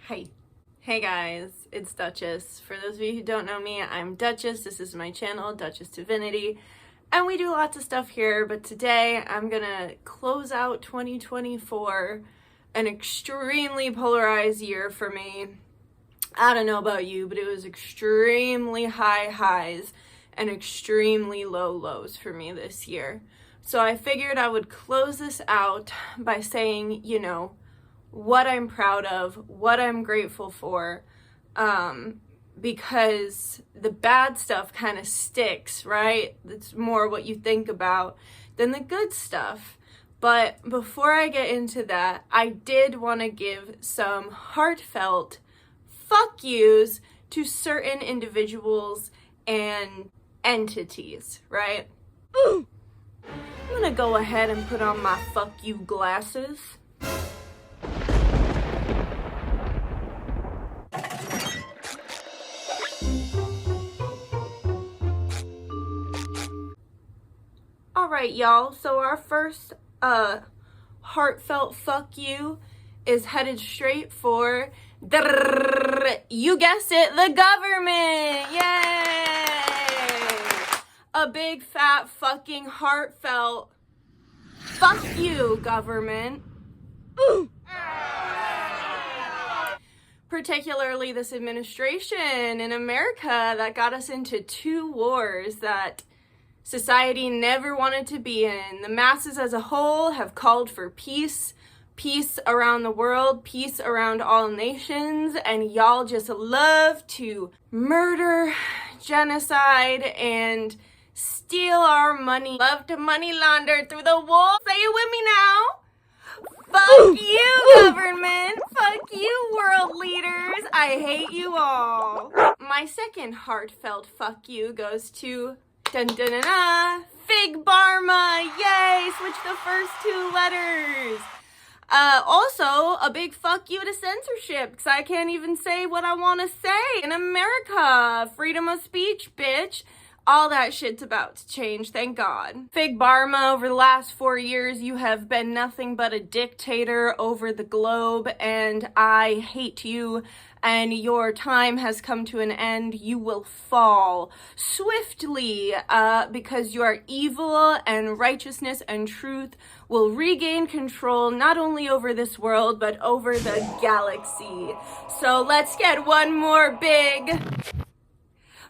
Hi. Hey guys, it's Dutchess. For those of you who don't know me, I'm Dutchess. This is my channel, Dutchess Divinity. And we do lots of stuff here, but today I'm gonna close out 2024, an extremely polarized year for me. I don't know about you, but it was extremely high highs and extremely low lows for me this year. So I figured I would close this out by saying, what I'm proud of, what I'm grateful for, because the bad stuff kind of sticks, right? It's more what you think about than the good stuff. But before I get into that, I did want to give some heartfelt fuck yous to certain individuals and entities, right? I'm gonna go ahead and put on my fuck you glasses. Alright, y'all, so our first heartfelt fuck you is headed straight for, you guessed it, the government! Yay! A big fat fucking heartfelt fuck you, government. Particularly this administration in America that got us into two wars that society never wanted to be in. The masses as a whole have called for peace around the world, peace around all nations, and y'all just love to murder, genocide, and steal our money. Love to money launder through the wall. Say it with me now. Fuck you, government. Fuck you, world leaders. I hate you all. My second heartfelt fuck you goes to Fig Barma. Yay, switch the first two letters. Also, a big fuck you to censorship, because I can't even say what I want to say in America. Freedom of speech, bitch. All that shit's about to change, thank God. Fig Barma, over the last 4 years, you have been nothing but a dictator over the globe, and I hate you, and your time has come to an end. You will fall swiftly, because your evil and righteousness and truth will regain control not only over this world, but over the galaxy. So let's get one more big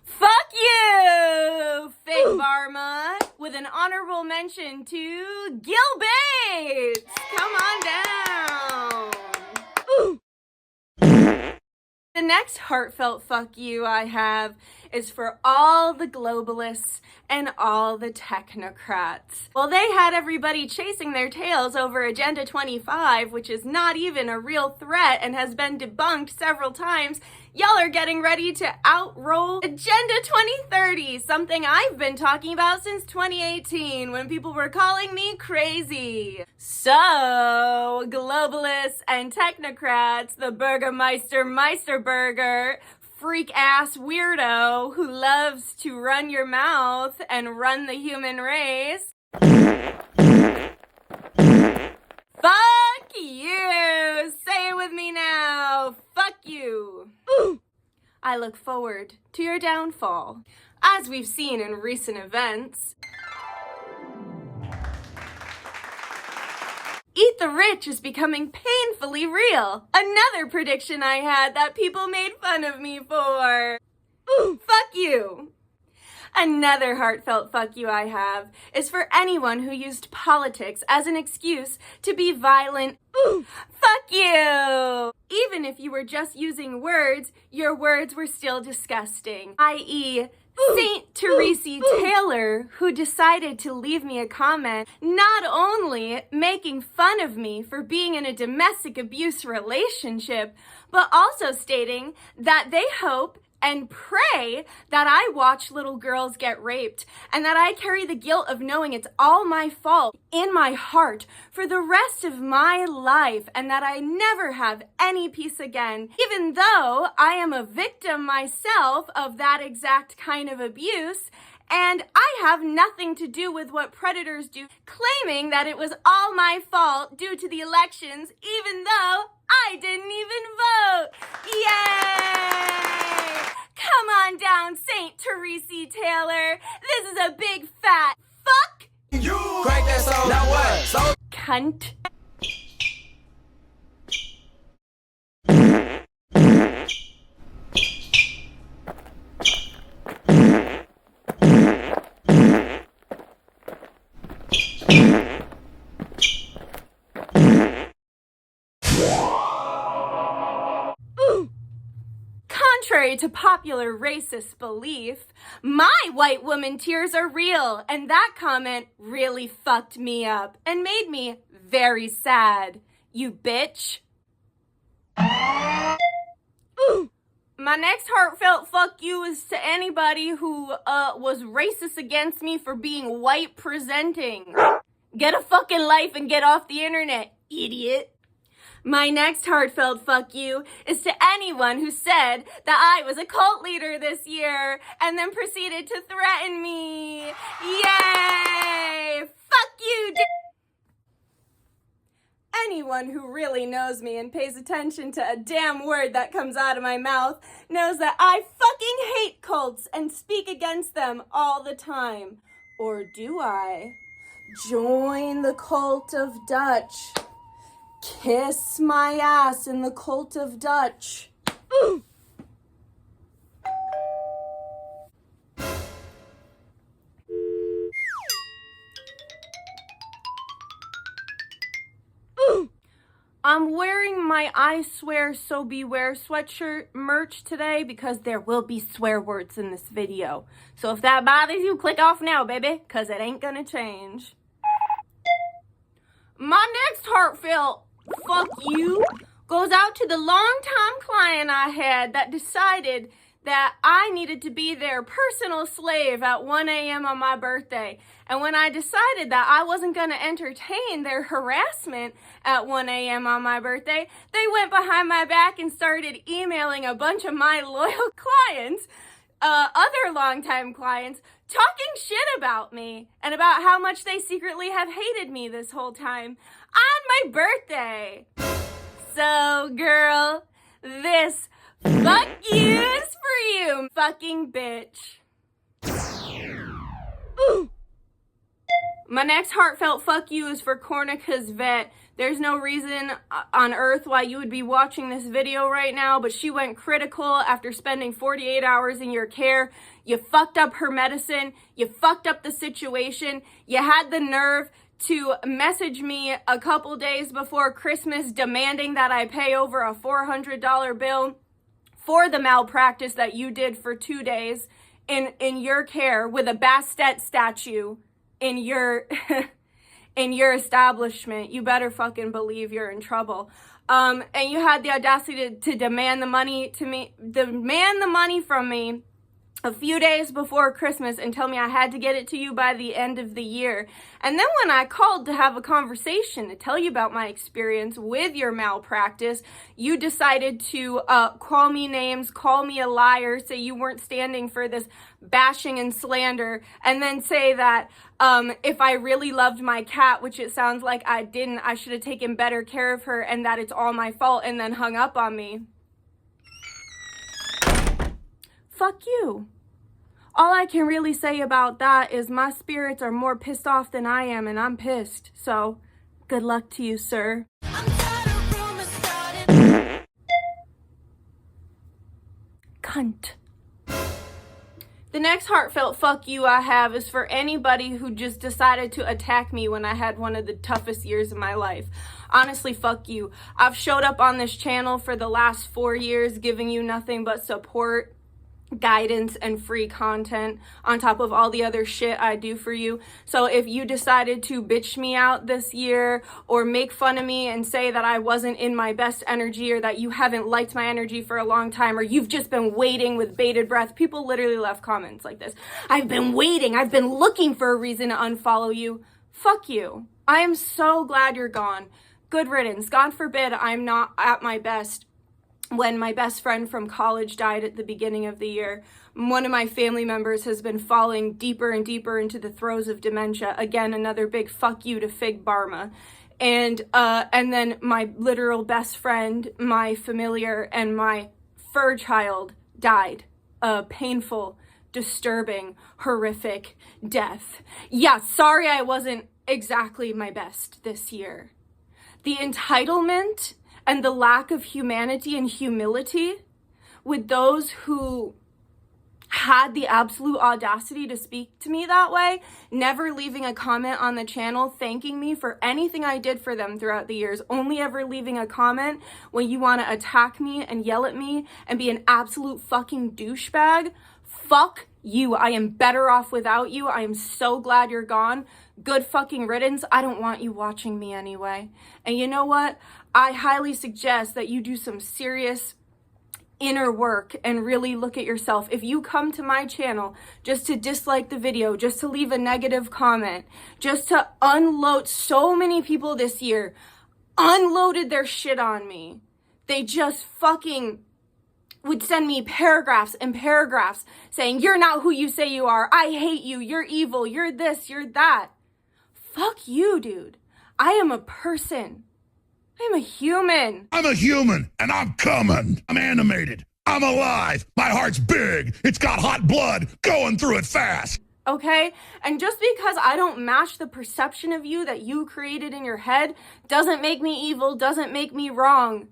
fuck you, Fig Barma, with an honorable mention to Gil Bates. Come on down. The next heartfelt fuck you I have is for all the globalists and all the technocrats. Well, they had everybody chasing their tails over Agenda 25, which is not even a real threat and has been debunked several times. Y'all are getting ready to outroll Agenda 2030, something I've been talking about since 2018 when people were calling me crazy. So, globalists and technocrats, the Burgermeister Meisterburger, freak-ass weirdo who loves to run your mouth and run the human race. Fuck you! Say it with me now. Fuck you. I look forward to your downfall. As we've seen in recent events, Eat the Rich is becoming painfully real. Another prediction I had that people made fun of me for. Fuck you. Another heartfelt fuck you I have is for anyone who used politics as an excuse to be violent. Fuck you. Even if you were just using words, your words were still disgusting. I.e., Saint Teresa Taylor, who decided to leave me a comment not only making fun of me for being in a domestic abuse relationship, but also stating that they hope and pray that I watch little girls get raped and that I carry the guilt of knowing it's all my fault in my heart for the rest of my life and that I never have any peace again, even though I am a victim myself of that exact kind of abuse And I have nothing to do with what predators do, claiming that it was all my fault due to the elections, even though I didn't even vote. Yay! Come on down, St. Teresi Taylor. This is a big fat fuck You crack that song. Now what? So cunt. Contrary to popular racist belief, my white woman tears are real, and that comment really fucked me up and made me very sad. You bitch. My next heartfelt fuck you is to anybody who was racist against me for being white presenting. Get a fucking life and get off the internet, idiot. My next heartfelt fuck you is to anyone who said that I was a cult leader this year and then proceeded to threaten me. Yay! Fuck you, Anyone who really knows me and pays attention to a damn word that comes out of my mouth knows that I fucking hate cults and speak against them all the time. Or do I? Join the cult of Dutch. Kiss my ass in the cult of Dutch. Ooh. Ooh. I'm wearing my I swear so beware sweatshirt merch today because there will be swear words in this video. So if that bothers you, click off now, baby, because it ain't gonna change. My next heartfelt fuck you goes out to the long-time client I had that decided that I needed to be their personal slave at 1 a.m. on my birthday. And when I decided that I wasn't going to entertain their harassment at 1 a.m. on my birthday, they went behind my back and started emailing a bunch of my loyal clients, other longtime clients, talking shit about me and about how much they secretly have hated me this whole time on my birthday. So, girl, this fuck you is for you, fucking bitch. Ooh. My next heartfelt fuck you is for Cornica's vet. There's no reason on earth why you would be watching this video right now, but she went critical after spending 48 hours in your care. You fucked up her medicine. You fucked up the situation. You had the nerve to message me a couple days before Christmas demanding that I pay over a $400 bill for the malpractice that you did for 2 days in your care with a Bastet statue in your in your establishment. You better fucking believe you're in trouble. And you had the audacity to demand the money from me a few days before Christmas and tell me I had to get it to you by the end of the year. And then when I called to have a conversation to tell you about my experience with your malpractice, you decided to call me names, call me a liar, say you weren't standing for this bashing and slander, and then say that if I really loved my cat, which it sounds like I didn't, I should have taken better care of her and that it's all my fault, and then hung up on me. Fuck you. All I can really say about that is my spirits are more pissed off than I am, and I'm pissed. So, good luck to you, sir. Cunt. The next heartfelt fuck you I have is for anybody who just decided to attack me when I had one of the toughest years of my life. Honestly, fuck you. I've showed up on this channel for the last 4 years giving you nothing but support, guidance, and free content on top of all the other shit I do for you. So if you decided to bitch me out this year or make fun of me and say that I wasn't in my best energy or that you haven't liked my energy for a long time or you've just been waiting with bated breath, people literally left comments like this. I've been waiting. I've been looking for a reason to unfollow you. Fuck you. I am so glad you're gone. Good riddance. God forbid I'm not at my best when my best friend from college died at the beginning of the year. One of my family members has been falling deeper and deeper into the throes of dementia. Again, another big fuck you to Fig Barma. And then my literal best friend, my familiar, and my fur child died. A painful, disturbing, horrific death. Yeah, sorry I wasn't exactly my best this year. The entitlement and the lack of humanity and humility with those who had the absolute audacity to speak to me that way, never leaving a comment on the channel thanking me for anything I did for them throughout the years, only ever leaving a comment when you want to attack me and yell at me and be an absolute fucking douchebag. Fuck you. I am better off without you. I am so glad you're gone. Good fucking riddance. I don't want you watching me anyway. And you know what? I highly suggest that you do some serious inner work and really look at yourself. If you come to my channel just to dislike the video, just to leave a negative comment, just to unload, so many people this year unloaded their shit on me. They just fucking would send me paragraphs and paragraphs saying, you're not who you say you are. I hate you. You're evil. You're this. You're that. Fuck you, dude. I am a person. I'm a human. I'm a human, and I'm coming. I'm animated. I'm alive. My heart's big. It's got hot blood going through it fast. Okay? And just because I don't match the perception of you that you created in your head doesn't make me evil, doesn't make me wrong.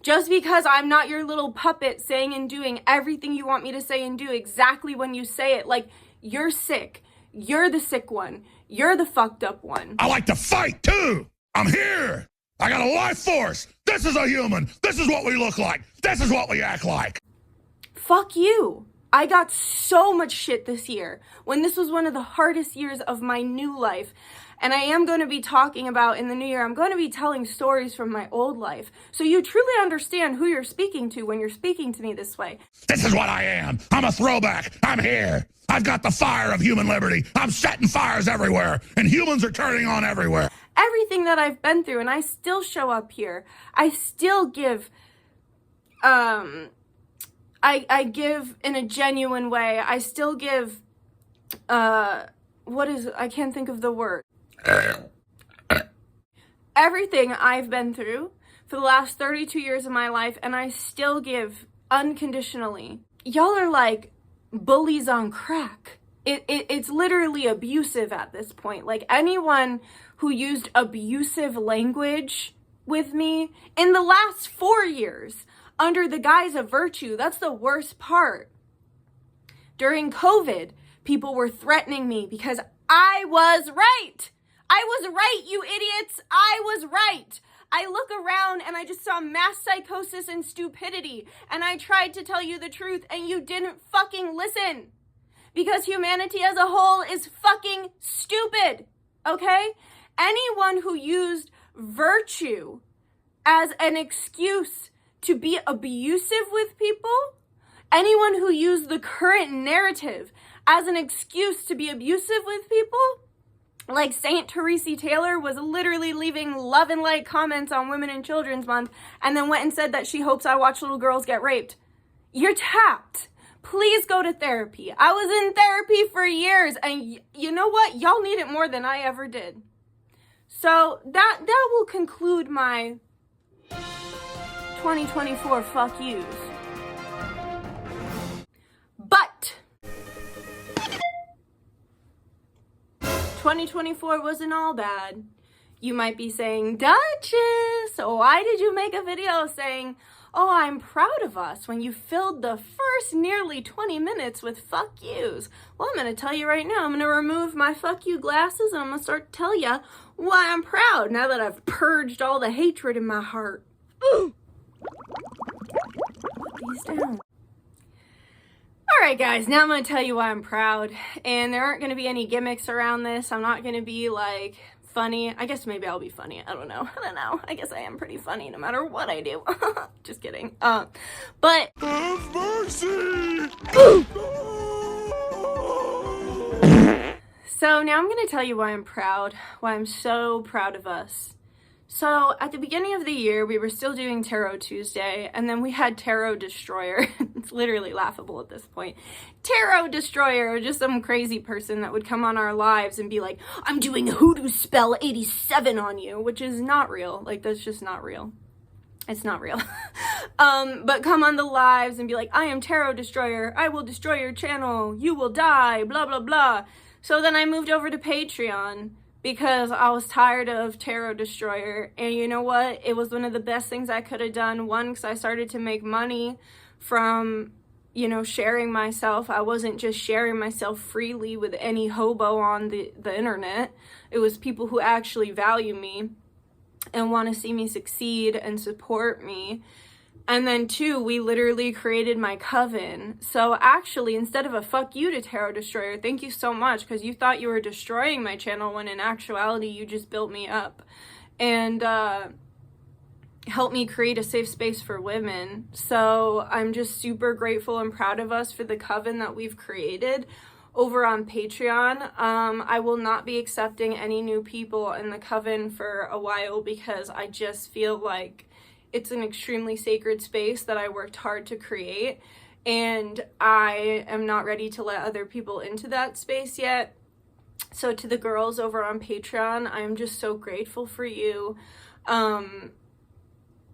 Just because I'm not your little puppet saying and doing everything you want me to say and do exactly when you say it. Like, you're sick. You're the sick one. You're the fucked up one. I like to fight, too. I'm here. I got a life force. This is a human. This is what we look like. This is what we act like. Fuck you. I got so much shit this year when this was one of the hardest years of my new life. And I am going to be talking about in the new year, I'm going to be telling stories from my old life. So you truly understand who you're speaking to when you're speaking to me this way. This is what I am. I'm a throwback. I'm here. I've got the fire of human liberty. I'm setting fires everywhere, and humans are turning on everywhere. Everything that I've been through, and I still show up here. I still give, I give in a genuine way. I still give, I can't think of the word. Everything I've been through for the last 32 years of my life, and I still give unconditionally. Y'all are like bullies on crack. It's literally abusive at this point. Like, anyone who used abusive language with me in the last 4 years under the guise of virtue, that's the worst part. During COVID, people were threatening me because I was right. I was right, you idiots. I was right. I look around and I just saw mass psychosis and stupidity, and I tried to tell you the truth and you didn't fucking listen. Because humanity as a whole is fucking stupid, okay? Anyone who used virtue as an excuse to be abusive with people, anyone who used the current narrative as an excuse to be abusive with people, like Saint Teresa Taylor was literally leaving love and light comments on Women and Children's Month and then went and said that she hopes I watch little girls get raped. You're tapped. Please go to therapy. I was in therapy for years, and you know what? Y'all need it more than I ever did. So that will conclude my 2024 fuck yous. But 2024 wasn't all bad. You might be saying, Dutchess, why did you make a video saying, oh, I'm proud of us when you filled the first nearly 20 minutes with fuck yous? Well, I'm going to tell you right now, I'm going to remove my fuck you glasses and I'm going to start to tell you why I'm proud now that I've purged all the hatred in my heart. Ooh. Put these down. Alright guys, now I'm going to tell you why I'm proud, and there aren't going to be any gimmicks around this. I'm not going to be like funny. I guess maybe I'll be funny. I don't know. I guess I am pretty funny no matter what I do. Just kidding. But Have mercy! So now I'm going to tell you why I'm proud, why I'm so proud of us. So at the beginning of the year, we were still doing Tarot Tuesday, and then we had Tarot Destroyer. It's literally laughable at this point. Tarot Destroyer, just some crazy person that would come on our lives and be like, I'm doing a hoodoo spell 87 on you, which is not real. Like, that's just not real. It's not real. But come on the lives and be like, I am Tarot Destroyer. I will destroy your channel. You will die, blah, blah, blah. So then I moved over to Patreon, because I was tired of Tarot Destroyer, and you know what? It was one of the best things I could have done. One, because I started to make money from, you know, sharing myself. I wasn't just sharing myself freely with any hobo on the internet. It was people who actually value me and want to see me succeed and support me. And then two, we literally created my coven. So actually, instead of a fuck you to Tarot Destroyer, thank you so much, because you thought you were destroying my channel when in actuality you just built me up and helped me create a safe space for women. So I'm just super grateful and proud of us for the coven that we've created over on Patreon. I will not be accepting any new people in the coven for a while, because I just feel like it's an extremely sacred space that I worked hard to create, and I am not ready to let other people into that space yet. So to the girls over on Patreon, I'm just so grateful for you.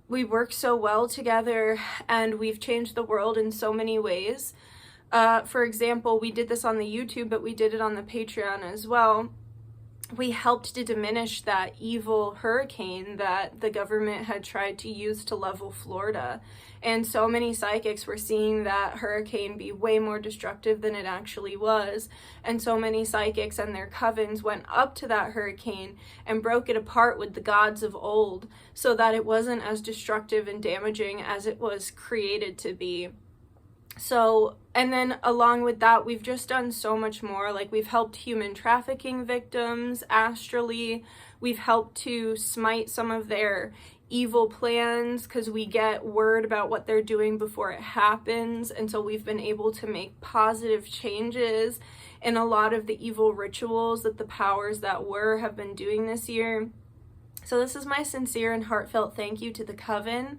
We work so well together, and we've changed the world in so many ways. For example, we did this on the YouTube, but we did it on the Patreon as well. We helped to diminish that evil hurricane that the government had tried to use to level Florida. And so many psychics were seeing that hurricane be way more destructive than it actually was. And so many psychics and their covens went up to that hurricane and broke it apart with the gods of old, so that it wasn't as destructive and damaging as it was created to be. So, and then along with that, we've just done so much more. Like, we've helped human trafficking victims astrally. We've helped to smite some of their evil plans, because we get word about what they're doing before it happens. And so we've been able to make positive changes in a lot of the evil rituals that the powers that were have been doing this year. So this is my sincere and heartfelt thank you to the coven.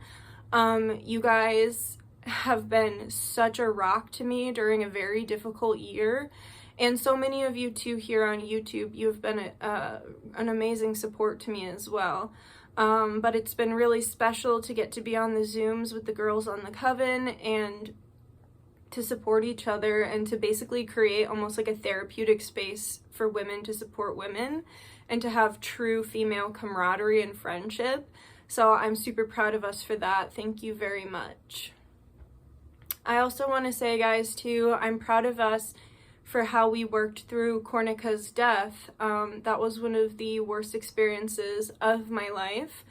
You guys have been such a rock to me during a very difficult year, and so many of you too here on YouTube, you've been an amazing support to me as well. But it's been really special to get to be on the Zooms with the girls on the coven and to support each other, and to basically create almost like a therapeutic space for women to support women and to have true female camaraderie and friendship. So I'm super proud of us for that. Thank you very much. I also want to say, guys, too, I'm proud of us for how we worked through Cornica's death. That was one of the worst experiences of my life.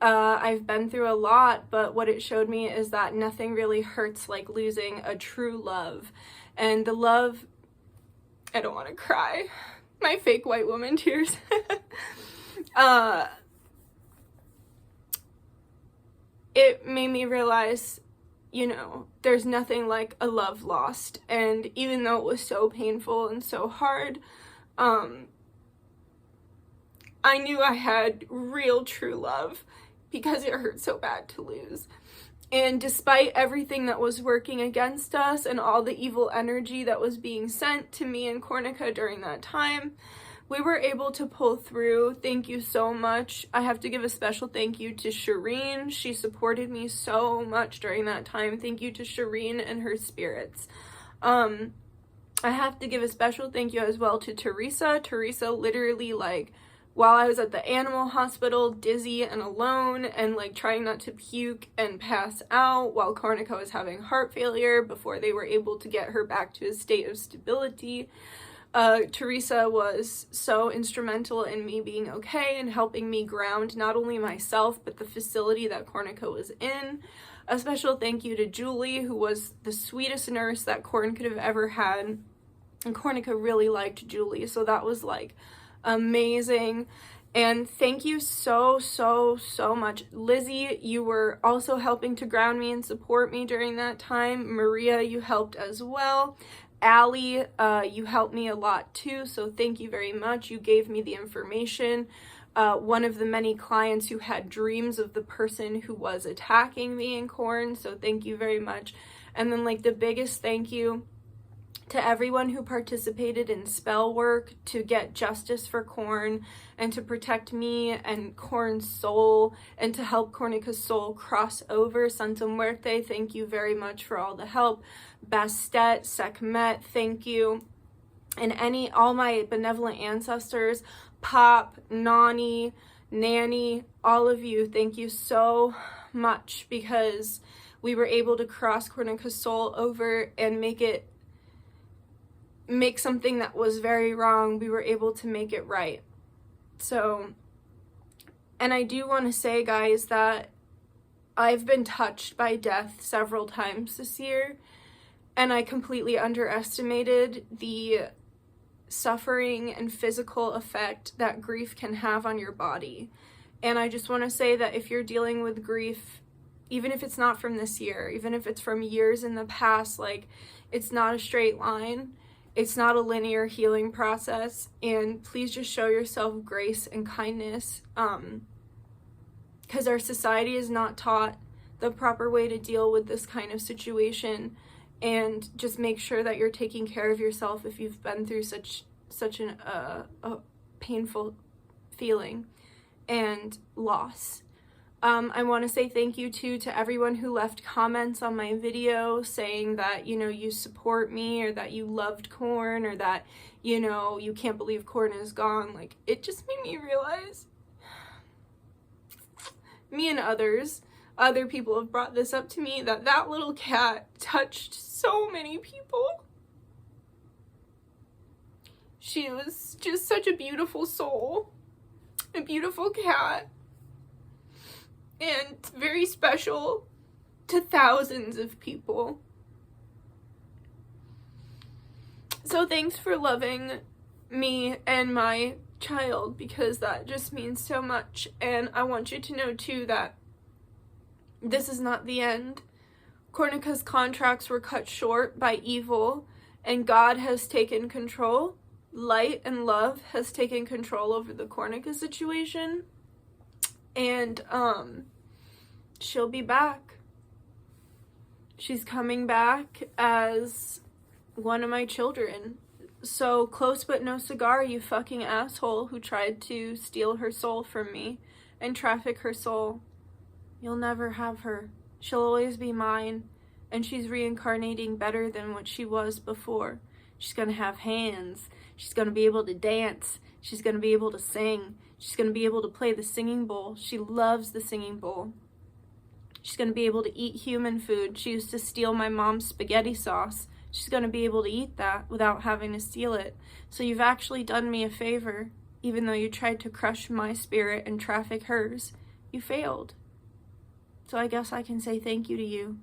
I've been through a lot, but what it showed me is that nothing really hurts like losing a true love. And the love, I don't want to cry. My fake white woman tears. It made me realize, you know, there's nothing like a love lost. And even though it was so painful and so hard, I knew I had real true love, because it hurt so bad to lose. And despite everything that was working against us and all the evil energy that was being sent to me and Cornica during that time, we were able to pull through. Thank you so much. I have to give a special thank you to Shireen. She supported me so much during that time. Thank you to Shireen and her spirits. I have to give a special thank you as well to Teresa. Teresa literally, like, while I was at the animal hospital, dizzy and alone, and like trying not to puke and pass out while Cornica was having heart failure before they were able to get her back to a state of stability. Teresa was so instrumental in me being okay and helping me ground not only myself, but the facility that Cornica was in. A special thank you to Julie, who was the sweetest nurse that Corn could have ever had. And Cornica really liked Julie, so that was like amazing. And thank you so much. Lizzie, you were also helping to ground me and support me during that time. Maria, you helped as well. Allie, you helped me a lot too, so thank you very much. You gave me the information one of the many clients who had dreams of the person who was attacking me in corn, so thank you very much. And then like the biggest thank you to everyone who participated in spell work to get justice for Corn and to protect me and Corn's soul and to help Cornica's soul cross over. Santa Muerte, thank you very much for all the help. Bastet, Sekhmet, thank you. And all my benevolent ancestors, Pop, Nani, Nanny, all of you, thank you so much, because we were able to cross Cornica's soul over and make something that was very wrong, we were able to make it right. So, and I do want to say, guys, that I've been touched by death several times this year, and I completely underestimated the suffering and physical effect that grief can have on your body. And I just want to say that if you're dealing with grief, even if it's not from this year, even if it's from years in the past, like, it's not a straight line. It's not a linear healing process, and please just show yourself grace and kindness, because our society is not taught the proper way to deal with this kind of situation. And just make sure that you're taking care of yourself if you've been through such a painful feeling and loss. I want to say thank you to everyone who left comments on my video saying that, you know, you support me, or that you loved Corn, or that, you know, you can't believe Corn is gone. Like, it just made me realize, me and other people have brought this up to me, that little cat touched so many people. She was just such a beautiful soul, a beautiful cat, and very special to thousands of people. So thanks for loving me and my child, because that just means so much. And I want you to know too that this is not the end. Cornica's contracts were cut short by evil, and God has taken control. Light and love has taken control over the Cornica situation. And she'll be back. She's coming back as one of my children. So close but no cigar, you fucking asshole who tried to steal her soul from me and traffic her soul. You'll never have her. She'll always be mine, and she's reincarnating better than what she was before. She's gonna have hands. She's gonna be able to dance. She's gonna be able to sing. She's gonna be able to play the singing bowl. She loves the singing bowl. She's gonna be able to eat human food. She used to steal my mom's spaghetti sauce. She's gonna be able to eat that without having to steal it. So you've actually done me a favor, even though you tried to crush my spirit and traffic hers. You failed. So I guess I can say thank you to you,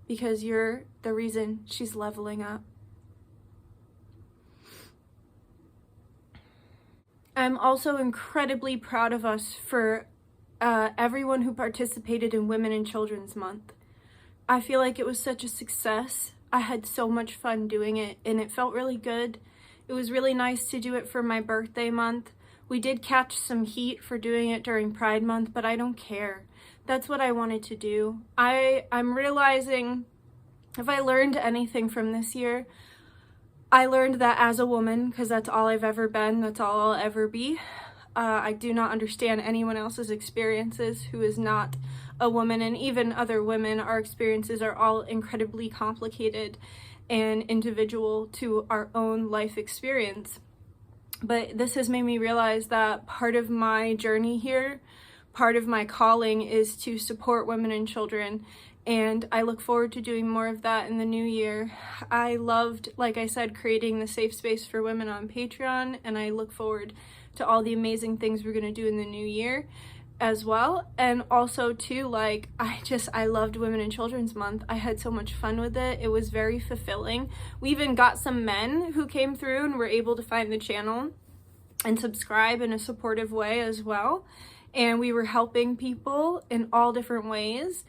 because you're the reason she's leveling up. I'm also incredibly proud of us for everyone who participated in Women and Children's Month. I feel like it was such a success. I had so much fun doing it, and it felt really good. It was really nice to do it for my birthday month. We did catch some heat for doing it during Pride Month, but I don't care. That's what I wanted to do. I'm realizing, if I learned anything from this year, I learned that as a woman, because that's all I've ever been, that's all I'll ever be, I do not understand anyone else's experiences who is not a woman, and even other women. Our experiences are all incredibly complicated and individual to our own life experience. But this has made me realize that part of my journey here, part of my calling, is to support women and children. And I look forward to doing more of that in the new year. I loved, like I said, creating the safe space for women on Patreon, and I look forward to all the amazing things we're gonna do in the new year as well. And also too, like, I loved Women and Children's Month. I had so much fun with it. It was very fulfilling. We even got some men who came through and were able to find the channel and subscribe in a supportive way as well. And we were helping people in all different ways.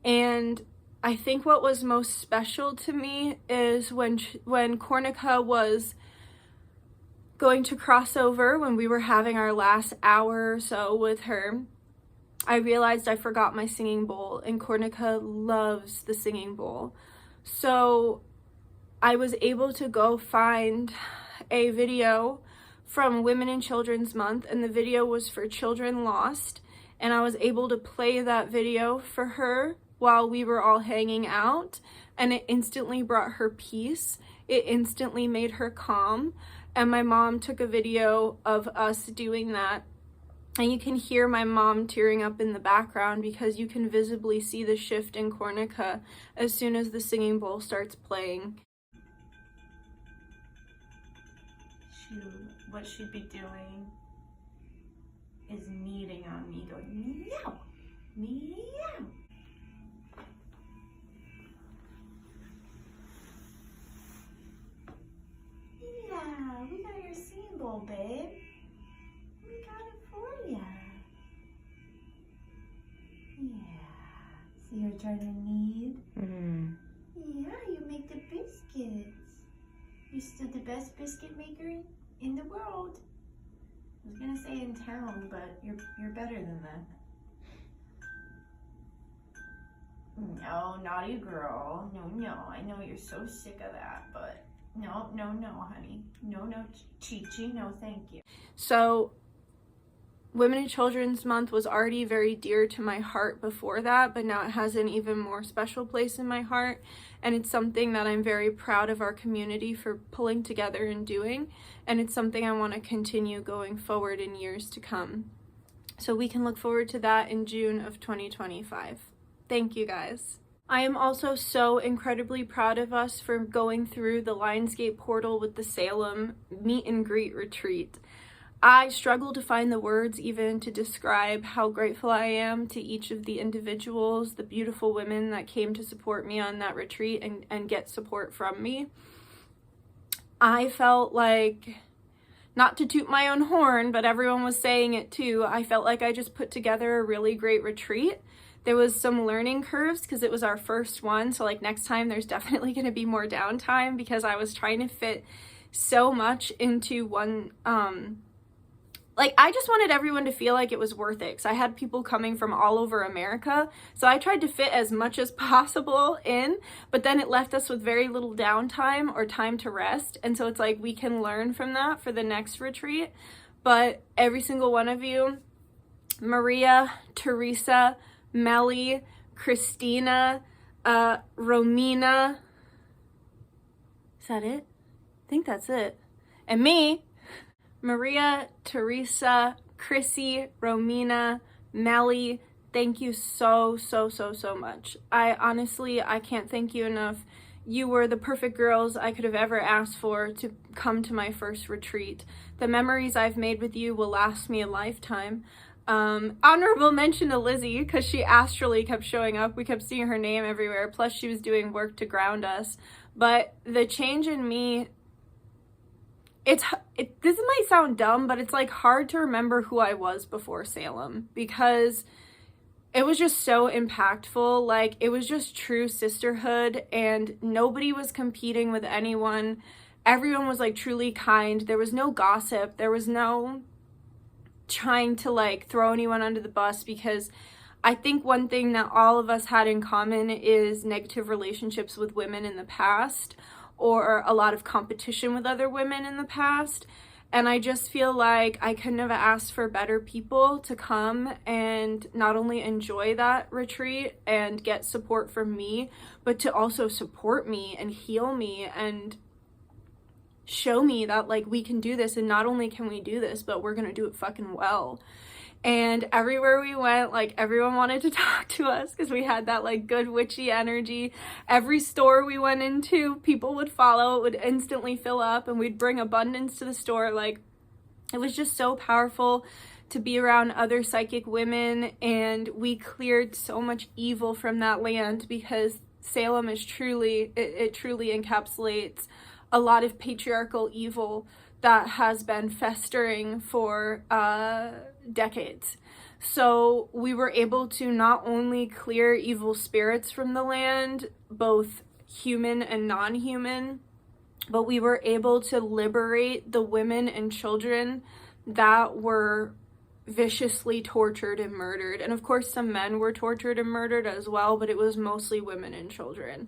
And I think what was most special to me is when Cornica was going to crossover, when we were having our last hour or so with her, I realized I forgot my singing bowl, and Cornica loves the singing bowl. So I was able to go find a video from Women and Children's Month, and the video was for Children Lost, and I was able to play that video for her while we were all hanging out, and it instantly brought her peace. It instantly made her calm, and my mom took a video of us doing that, and you can hear my mom tearing up in the background because you can visibly see the shift in Cornica as soon as the singing bowl starts playing. What she'd be doing is kneading on me, going meow, meow. Yeah, we got your singing bowl, babe. We got it for ya. Yeah. So you're trying to knead? Mm-hmm. Yeah, you make the biscuits. You're still the best biscuit maker in the world. I was gonna say in town, but you're better than that. No, naughty girl. No. I know you're so sick of that, but no, honey. No, Chi-Chi, no, thank you. So, Women and Children's Month was already very dear to my heart before that, but now it has an even more special place in my heart, and it's something that I'm very proud of our community for pulling together and doing, and it's something I want to continue going forward in years to come. So we can look forward to that in June of 2025. Thank you, guys. I am also so incredibly proud of us for going through the Lionsgate portal with the Salem meet and greet retreat. I struggle to find the words even to describe how grateful I am to each of the individuals, the beautiful women that came to support me on that retreat and get support from me. I felt like, not to toot my own horn, but everyone was saying it too, I felt like I just put together a really great retreat. There was some learning curves because it was our first one, so like next time there's definitely going to be more downtime because I was trying to fit so much into one, I just wanted everyone to feel like it was worth it, because I had people coming from all over America, so I tried to fit as much as possible in, but then it left us with very little downtime or time to rest, and so it's like we can learn from that for the next retreat. But every single one of you, Maria, Teresa, Melly, Christina, Romina, is that it? I think that's it. And me, Maria, Teresa, Chrissy, Romina, Melly, thank you so much. I can't thank you enough. You were the perfect girls I could have ever asked for to come to my first retreat. The memories I've made with you will last me a lifetime. Honorable mention to Lizzie, because she astrally kept showing up. We kept seeing her name everywhere, plus she was doing work to ground us. But the change in me, this might sound dumb, but it's like hard to remember who I was before Salem, because it was just so impactful. Like, it was just true sisterhood, and nobody was competing with anyone. Everyone was like truly kind. There was no gossip. There was no trying to like throw anyone under the bus, because I think one thing that all of us had in common is negative relationships with women in the past, or a lot of competition with other women in the past. And I just feel like I couldn't have asked for better people to come and not only enjoy that retreat and get support from me, but to also support me and heal me and show me that like we can do this, and not only can we do this, but we're gonna do it fucking well. And everywhere we went, like, everyone wanted to talk to us because we had that like good witchy energy. Every store we went into, people would follow, it would instantly fill up, and we'd bring abundance to the store. Like, it was just so powerful to be around other psychic women, and we cleared so much evil from that land, because Salem is truly, it truly encapsulates a lot of patriarchal evil that has been festering for decades. So we were able to not only clear evil spirits from the land, both human and non-human, but we were able to liberate the women and children that were viciously tortured and murdered. And of course, some men were tortured and murdered as well, but it was mostly women and children.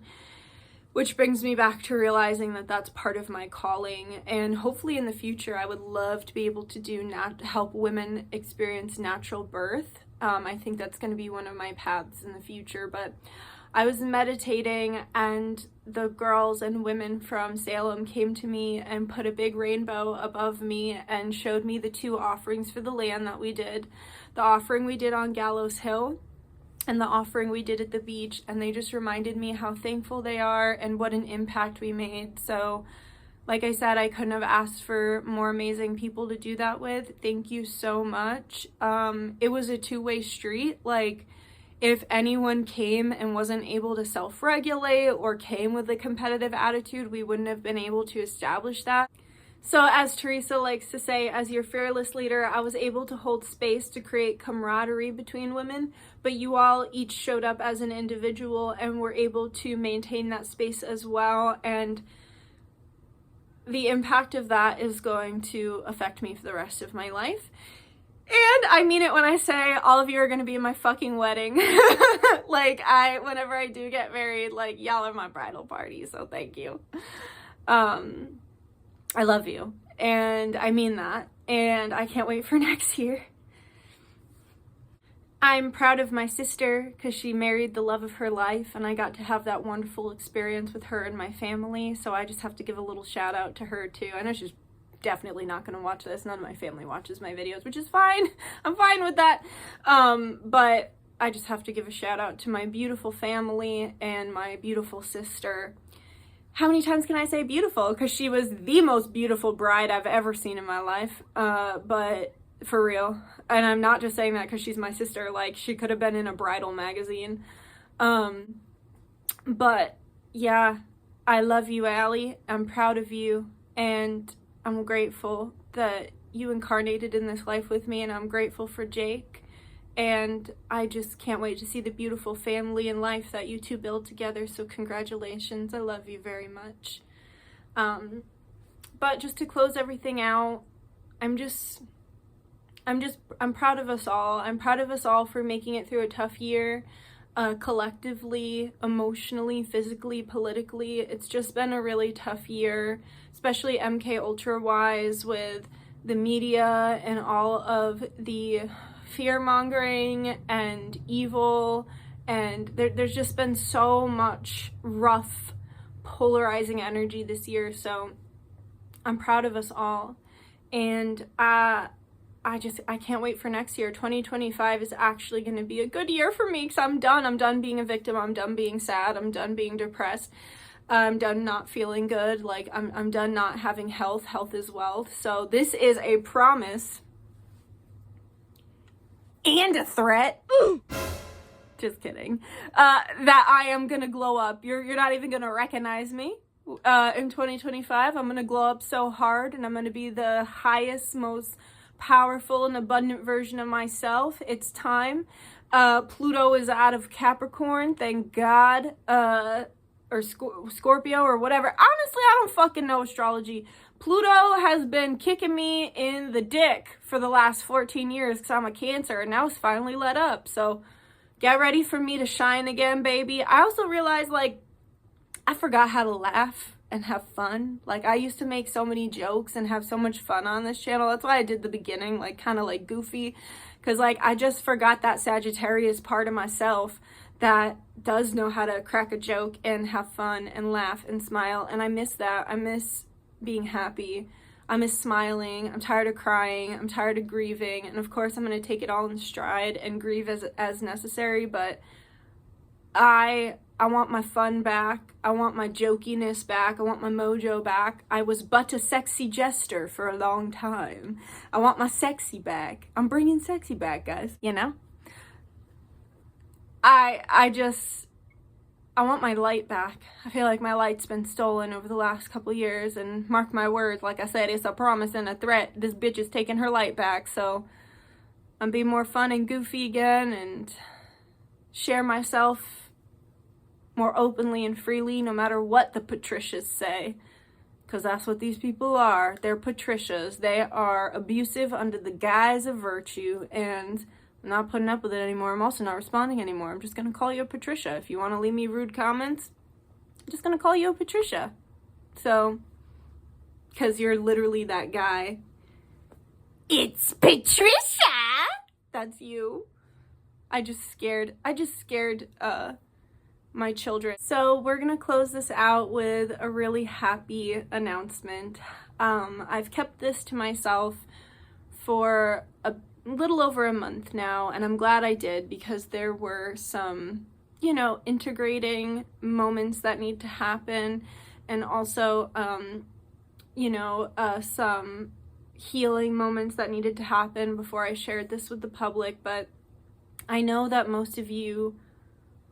Which brings me back to realizing that that's part of my calling. And hopefully in the future, I would love to be able to help women experience natural birth. I think that's going to be one of my paths in the future. But I was meditating, and the girls and women from Salem came to me and put a big rainbow above me and showed me the 2 offerings for the land that we did. The offering we did on Gallows Hill and the offering we did at the beach, and they just reminded me how thankful they are and what an impact we made. So like I said, I couldn't have asked for more amazing people to do that with. Thank you so much. It was a 2-way street. Like, if anyone came and wasn't able to self-regulate or came with a competitive attitude, we wouldn't have been able to establish that. So as Teresa likes to say, as your fearless leader, I was able to hold space to create camaraderie between women, but you all each showed up as an individual and were able to maintain that space as well. And the impact of that is going to affect me for the rest of my life. And I mean it when I say all of you are going to be in my fucking wedding. Like, whenever I do get married, like, y'all are my bridal party, so thank you. I love you, and I mean that, and I can't wait for next year. I'm proud of my sister because she married the love of her life, and I got to have that wonderful experience with her and my family, so I just have to give a little shout out to her too. I know she's definitely not going to watch this. None of my family watches my videos, which is fine. I'm fine with that. But I just have to give a shout out to my beautiful family and my beautiful sister. How many times can I say beautiful? Because she was the most beautiful bride I've ever seen in my life. But for real. And I'm not just saying that because she's my sister. Like, she could have been in a bridal magazine. But yeah, I love you, Allie. I'm proud of you. And I'm grateful that you incarnated in this life with me. And I'm grateful for Jake. And I just can't wait to see the beautiful family and life that you two build together. So congratulations. I love you very much. But just to close everything out, I'm proud of us all. I'm proud of us all for making it through a tough year, collectively, emotionally, physically, politically. It's just been a really tough year, especially MK Ultra wise, with the media and all of the fear-mongering and evil, and there's just been so much rough, polarizing energy this year. So I'm proud of us all, and I can't wait for next year. 2025 is actually going to be a good year for me, because I'm done being a victim. I'm done being sad. I'm done being depressed. I'm done not feeling good. Like, I'm done not having health. Health is wealth. So this is a promise and a threat. Just kidding. That I am gonna glow up. You're not even gonna recognize me. In 2025, I'm gonna glow up so hard, and I'm gonna be the highest, most powerful and abundant version of myself. It's time. Pluto is out of Capricorn, thank God. Or Scorpio or whatever. Honestly, I don't fucking know astrology. Pluto has been kicking me in the dick for the last 14 years because I'm a Cancer, and now it's finally let up. So get ready for me to shine again, baby. I also realized, like, I forgot how to laugh and have fun. Like, I used to make so many jokes and have so much fun on this channel. That's why I did the beginning, like, kind of like goofy, because, like, I just forgot that Sagittarius part of myself that does know how to crack a joke and have fun and laugh and smile. And I miss that. I miss being happy. I miss smiling. I'm tired of crying. I'm tired of grieving. And of course, I'm going to take it all in stride and grieve as necessary. But I want my fun back. I want my jokiness back. I want my mojo back. I was but a sexy jester for a long time. I want my sexy back. I'm bringing sexy back, guys. You know? I want my light back. I feel like my light's been stolen over the last couple years, and mark my words, like I said, it's a promise and a threat. This bitch is taking her light back, so I'm being more fun and goofy again and share myself more openly and freely, no matter what the Patricias say. because that's what these people are. They're Patricias. They are abusive under the guise of virtue, and I'm not putting up with it anymore. I'm also not responding anymore. I'm just going to call you a Patricia. If you want to leave me rude comments, I'm just going to call you a Patricia. So, because you're literally that guy. It's Patricia! That's you. I just scared my children. So we're gonna close this out with a really happy announcement. I've kept this to myself for a little over a month now, and I'm glad I did, because there were some, you know, integrating moments that need to happen, and also, you know, some healing moments that needed to happen before I shared this with the public. But I know that most of you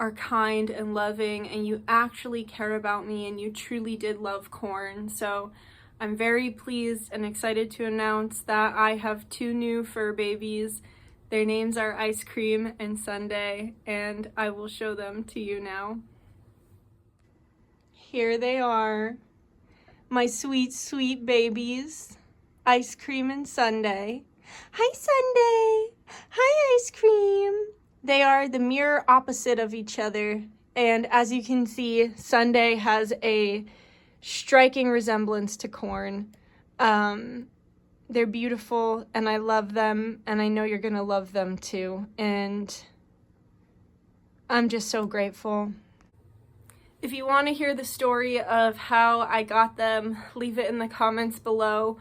are kind and loving, and you actually care about me, and you truly did love corn. So I'm very pleased and excited to announce that I have 2 new fur babies. Their names are Ice Cream and Sunday, and I will show them to you now. Here they are, my sweet, sweet babies, Ice Cream and Sunday. Hi, Sunday. Hi, Ice Cream. They are the mirror opposite of each other, and as you can see, Sunday has a striking resemblance to corn. They're beautiful, and I love them, and I know you're gonna love them too, and I'm just so grateful. If you want to hear the story of how I got them, leave it in the comments below.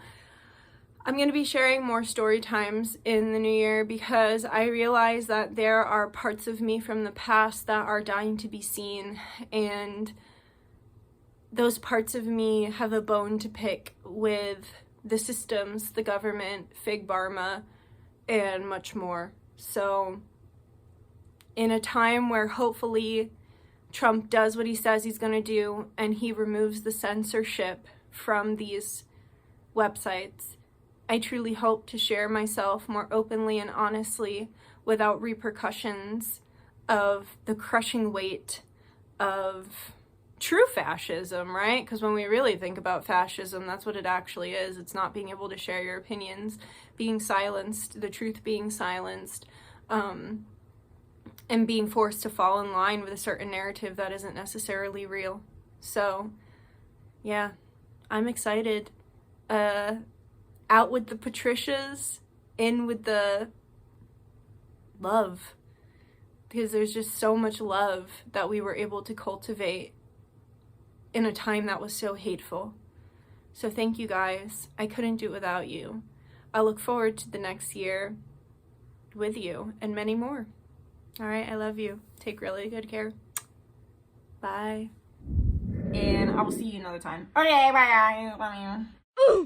I'm going to be sharing more story times in the new year, because I realize that there are parts of me from the past that are dying to be seen, and those parts of me have a bone to pick with the systems, the government, Fig Barma, and much more. So in a time where hopefully Trump does what he says he's going to do, and he removes the censorship from these websites, I truly hope to share myself more openly and honestly without repercussions of the crushing weight of true fascism, right? Because when we really think about fascism, that's what it actually is. It's not being able to share your opinions, being silenced, the truth being silenced, and being forced to fall in line with a certain narrative that isn't necessarily real. So, yeah, I'm excited. Out with the Patricias, in with the love, because there's just so much love that we were able to cultivate in a time that was so hateful. So thank you guys. I couldn't do it without you. I look forward to the next year with you and many more. All right, I love you. Take really good care. Bye. And I will see you another time. Okay, bye guys. Bye.